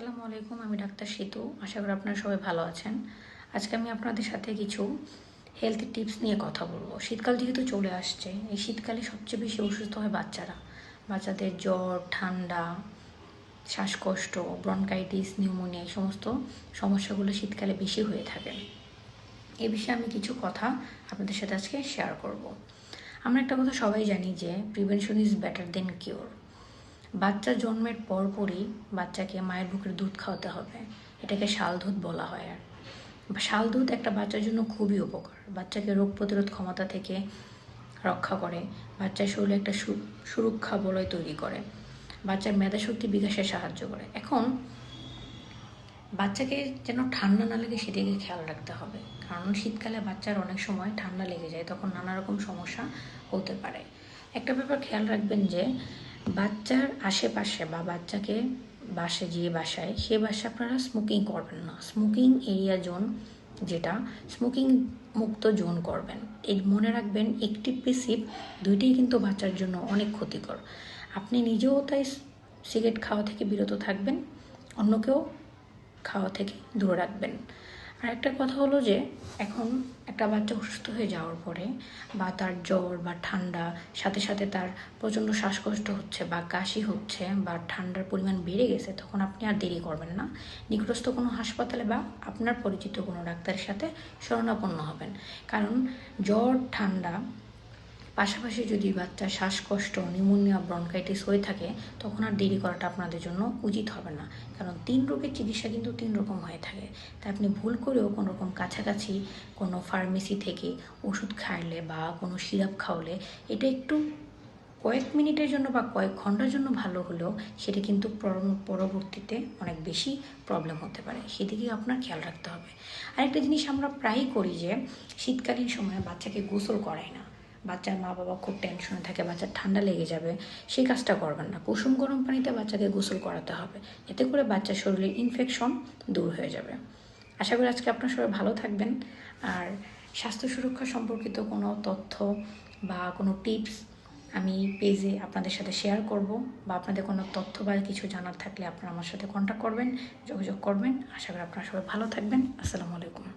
আসসালামু আলাইকুম, আমি ডাক্তার সেতু। আশা করি আপনারা সবাই ভালো আছেন। আজকে আমি আপনাদের সাথে কিছু হেলথ টিপস নিয়ে কথা বলবো। শীতকাল যেহেতু চলে আসছে, এই শীতকালে সবচেয়ে বেশি অসুস্থ হয় বাচ্চারা। বাচ্চাদের জ্বর, ঠান্ডা, শ্বাসকষ্ট, ব্রনকাইটিস, নিউমোনিয়া এই সমস্ত সমস্যাগুলো শীতকালে বেশি হয়ে থাকে। এ বিষয়ে আমি কিছু কথা আপনাদের সাথে আজকে শেয়ার করব। আমরা একটা কথা সবাই জানি যে prevention is better then cure. বাচ্চা জন্মের পরপরই বাচ্চাকে মায়ের বুকের দুধ খাওয়াতে হবে। এটাকে শাল দুধ বলা হয়। আর শাল দুধ একটা বাচ্চার জন্য খুবই উপকার। বাচ্চাকে রোগ প্রতিরোধ ক্ষমতা থেকে রক্ষা করে, বাচ্চার শরীরে একটা সুরক্ষা বলয় তৈরি করে, বাচ্চার মেধাশক্তি বিকাশে সাহায্য করে। এখন বাচ্চাকে যেন ঠান্ডা না লাগে সেদিকে খেয়াল রাখতে হবে, কারণ শীতকালে বাচ্চার অনেক সময় ঠান্ডা লেগে যায়, তখন নানা রকম সমস্যা হতে পারে। একটা ব্যাপার খেয়াল রাখবেন যে বাচ্চার আশেপাশে বা বাচ্চাকে বাসায় সে বাসায় আপনারা স্মোকিং করবেন না। স্মোকিং এরিয়া জোন, যেটা স্মোকিং মুক্ত জোন করবেন। এই মনে রাখবেন, একটি পেসিভ দুইটাই কিন্তু বাচ্চার জন্য অনেক ক্ষতিকর। আপনি নিজেও তাই সিগারেট খাওয়া থেকে বিরত থাকবেন, অন্যকেও খাওয়া থেকে দূরে রাখবেন। আর একটা কথা হলো যে এখন একটা বাচ্চা অসুস্থ হয়ে যাওয়ার পরে বা তার জ্বর বা ঠান্ডা সাথে সাথে তার প্রচণ্ড শ্বাসকষ্ট হচ্ছে বা কাশি হচ্ছে বা ঠান্ডার পরিমাণ বেড়ে গেছে, তখন আপনি আর দেরি করবেন না, নিকটস্থ কোনো হাসপাতালে বা আপনার পরিচিত কোনো ডাক্তারের সাথে শরণাপন্ন হবেন। কারণ জ্বর, ঠান্ডা পাশাপাশি যদি বাচ্চার শ্বাসকষ্ট, নিউমোনিয়া, ব্রনকাইটিস হয়ে থাকে, তখন আর দেরি করাটা আপনাদের জন্য উচিত হবে না। কারণ 3 রোগের চিকিৎসা কিন্তু 3 রকম হয়ে থাকে। তাই আপনি ভুল করেও কোনো রকম কাছাকাছি কোনো ফার্মেসি থেকে ওষুধ খাইলে বা কোনো সিরাপ খাওয়ালে এটা একটু কয়েক মিনিটের জন্য বা কয়েক ঘন্টার জন্য ভালো হলেও সেটা কিন্তু পরবর্তীতে অনেক বেশি প্রবলেম হতে পারে। সেদিকে আপনার খেয়াল রাখতে হবে। আরেকটা জিনিস আমরা প্রায়ই করি যে শীতকালীন সময়ে বাচ্চাকে গোসল করাই না। বাচ্চার মা বাবা খুব টেনশনে থাকে, বাচ্চার ঠান্ডা লেগে যাবে, সেই কাজটা করবেন না। কুসুম গরম পানিতে বাচ্চাকে গোসল করাতে হবে, এতে করে বাচ্চার শরীরে ইনফেকশন দূর হয়ে যাবে। আশা করি আজকে আপনার সবাই ভালো থাকবেন। আর স্বাস্থ্য সুরক্ষা সম্পর্কিত কোনো তথ্য বা কোনো টিপস আমি পেজে আপনাদের সাথে শেয়ার করব, বা আপনাদের কোনো তথ্য বা কিছু জানার থাকলে আপনারা আমার সাথে কন্ট্যাক্ট করবেন, যোগাযোগ করবেন। আশা করি আপনারা সবাই ভালো থাকবেন। আসসালামু আলাইকুম।